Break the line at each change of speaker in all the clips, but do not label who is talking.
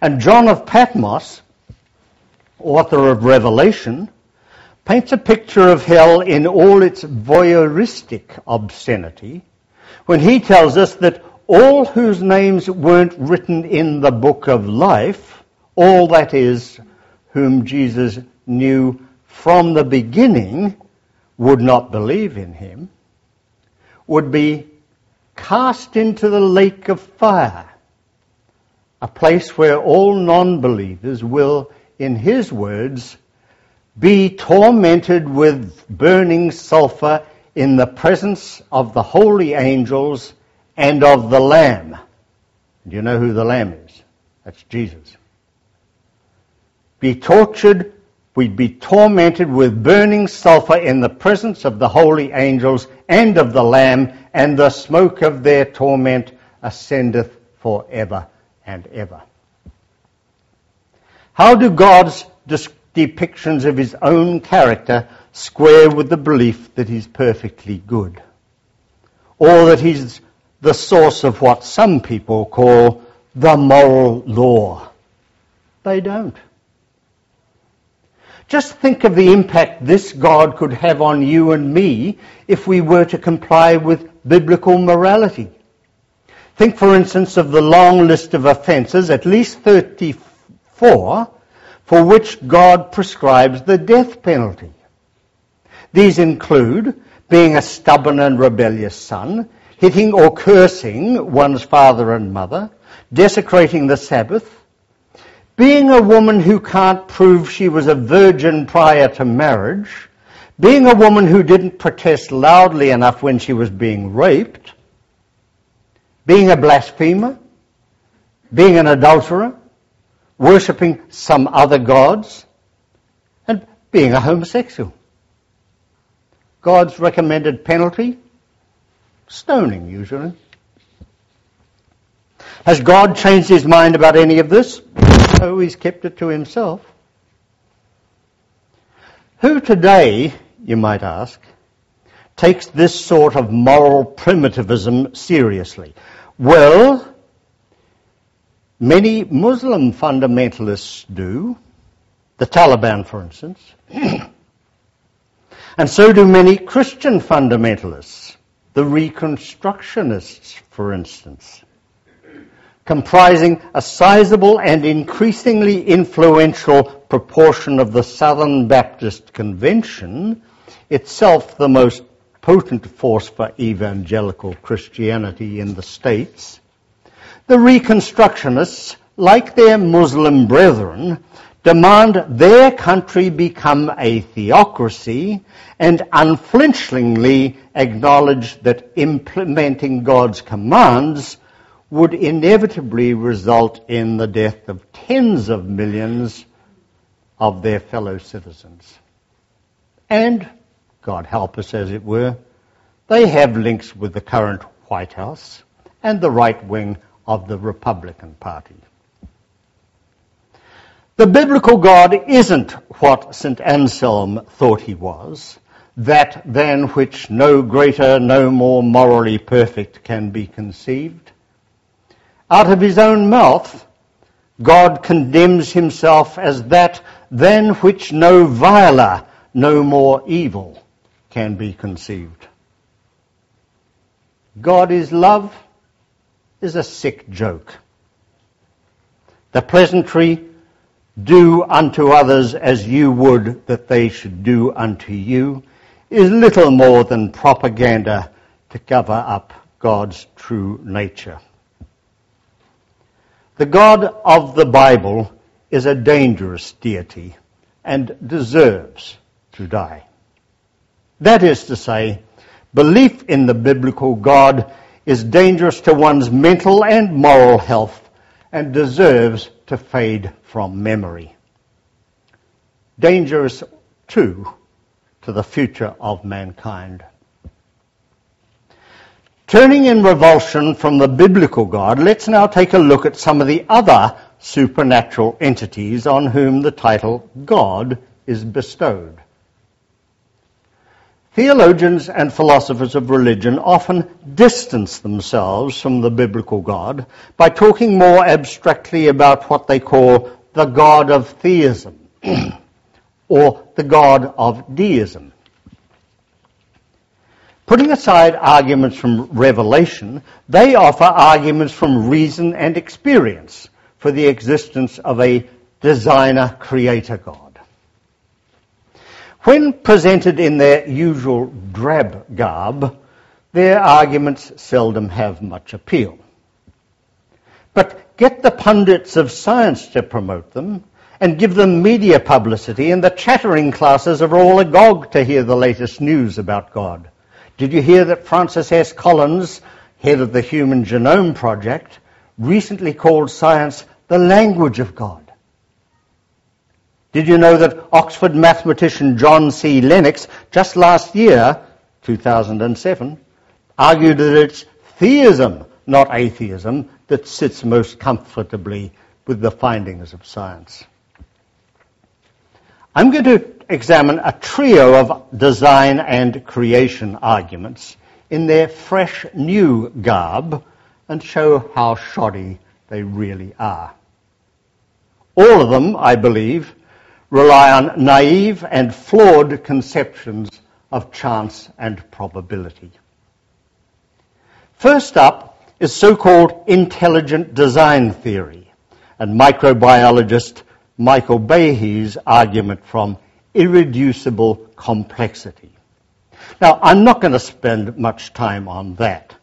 And John of Patmos, author of Revelation, paints a picture of hell in all its voyeuristic obscenity when he tells us that all whose names weren't written in the book of life, all that is, whom Jesus knew from the beginning, would not believe in him, would be cast into the lake of fire, a place where all non-believers will, in his words, be tormented with burning sulfur in the presence of the holy angels and of the Lamb. Do you know who the Lamb is? That's Jesus. Be tortured, we'd be tormented with burning sulfur in the presence of the holy angels and of the Lamb, and the smoke of their torment ascendeth forever and ever. How do God's depictions of his own character square with the belief that he's perfectly good, or that he's the source of what some people call the moral law? They don't. Just think of the impact this God could have on you and me if we were to comply with biblical morality. Think, for instance, of the long list of offences, at least 34, for which God prescribes the death penalty. These include being a stubborn and rebellious son, hitting or cursing one's father and mother, desecrating the Sabbath, being a woman who can't prove she was a virgin prior to marriage, being a woman who didn't protest loudly enough when she was being raped, being a blasphemer, being an adulterer, worshipping some other gods, and being a homosexual. God's recommended penalty? Stoning, usually. Has God changed his mind about any of this? No, he's kept it to himself. Who today, you might ask, takes this sort of moral primitivism seriously? Well, many Muslim fundamentalists do, the Taliban, for instance, and so do many Christian fundamentalists, the Reconstructionists, for instance, comprising a sizable and increasingly influential proportion of the Southern Baptist Convention, itself the most potent force for evangelical Christianity in the States. The Reconstructionists, like their Muslim brethren, demand their country become a theocracy and unflinchingly acknowledge that implementing God's commands would inevitably result in the death of tens of millions of their fellow citizens. And, God help us as it were, they have links with the current White House and the right wing of the Republican Party. The biblical God isn't what St. Anselm thought he was, that than which no greater, no more morally perfect can be conceived. Out of his own mouth, God condemns himself as that than which no viler, no more evil can be conceived. God is love is a sick joke. The pleasantry, do unto others as you would that they should do unto you, is little more than propaganda to cover up God's true nature. The God of the Bible is a dangerous deity and deserves to die. That is to say, belief in the biblical God is dangerous to one's mental and moral health and deserves to fade from memory. Dangerous, too, to the future of mankind. Turning in revulsion from the biblical God, let's now take a look at some of the other supernatural entities on whom the title God is bestowed. Theologians and philosophers of religion often distance themselves from the biblical God by talking more abstractly about what they call the God of theism or the God of deism. Putting aside arguments from revelation, they offer arguments from reason and experience for the existence of a designer-creator God. When presented in their usual drab garb, their arguments seldom have much appeal. But get the pundits of science to promote them, and give them media publicity, and the chattering classes are all agog to hear the latest news about God. Did you hear that Francis S. Collins, head of the Human Genome Project, recently called science the language of God? Did you know that Oxford mathematician John C. Lennox, just last year, 2007, argued that it's theism, not atheism, that sits most comfortably with the findings of science? I'm going to examine a trio of design and creation arguments in their fresh new garb and show how shoddy they really are. All of them, I believe, rely on naive and flawed conceptions of chance and probability. First up is so-called intelligent design theory and microbiologist Michael Behe's argument from irreducible complexity. Now, I'm not going to spend much time on that.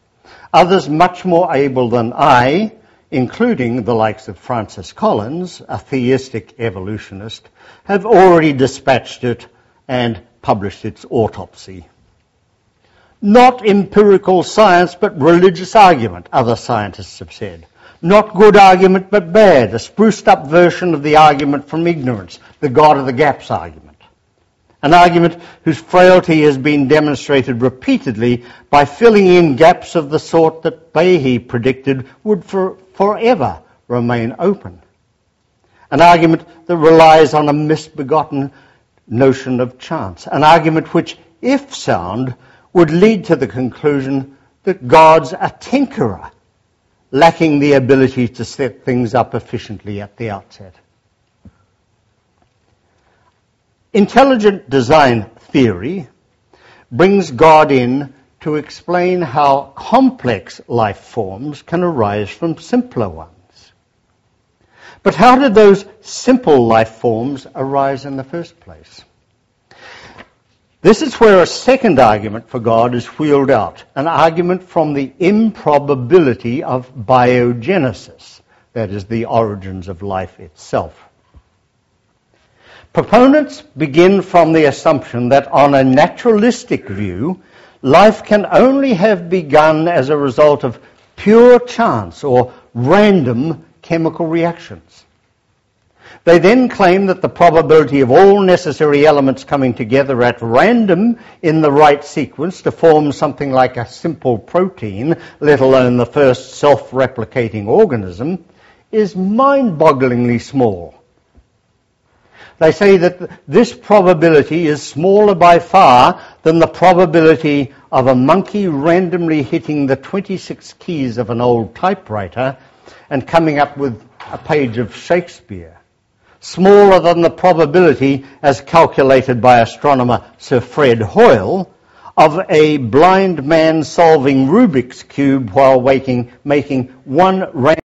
Others much more able than I, including the likes of Francis Collins, a theistic evolutionist, have already dispatched it and published its autopsy. Not empirical science, but religious argument, other scientists have said. Not good argument, but bad, a spruced-up version of the argument from ignorance, the God of the gaps argument. An argument whose frailty has been demonstrated repeatedly by filling in gaps of the sort that Behe predicted would forever remain open. An argument that relies on a misbegotten notion of chance. An argument which, if sound, would lead to the conclusion that God's a tinkerer, lacking the ability to set things up efficiently at the outset. Intelligent design theory brings God in to explain how complex life forms can arise from simpler ones. But how did those simple life forms arise in the first place? This is where a second argument for God is wheeled out, an argument from the improbability of biogenesis, that is, the origins of life itself. Proponents begin from the assumption that on a naturalistic view, life can only have begun as a result of pure chance or random chemical reactions. They then claim that the probability of all necessary elements coming together at random in the right sequence to form something like a simple protein, let alone the first self-replicating organism, is mind-bogglingly small. They say that this probability is smaller by far than the probability of a monkey randomly hitting the 26 keys of an old typewriter and coming up with a page of Shakespeare. Smaller than the probability, as calculated by astronomer Sir Fred Hoyle, of a blind man solving Rubik's Cube while making one random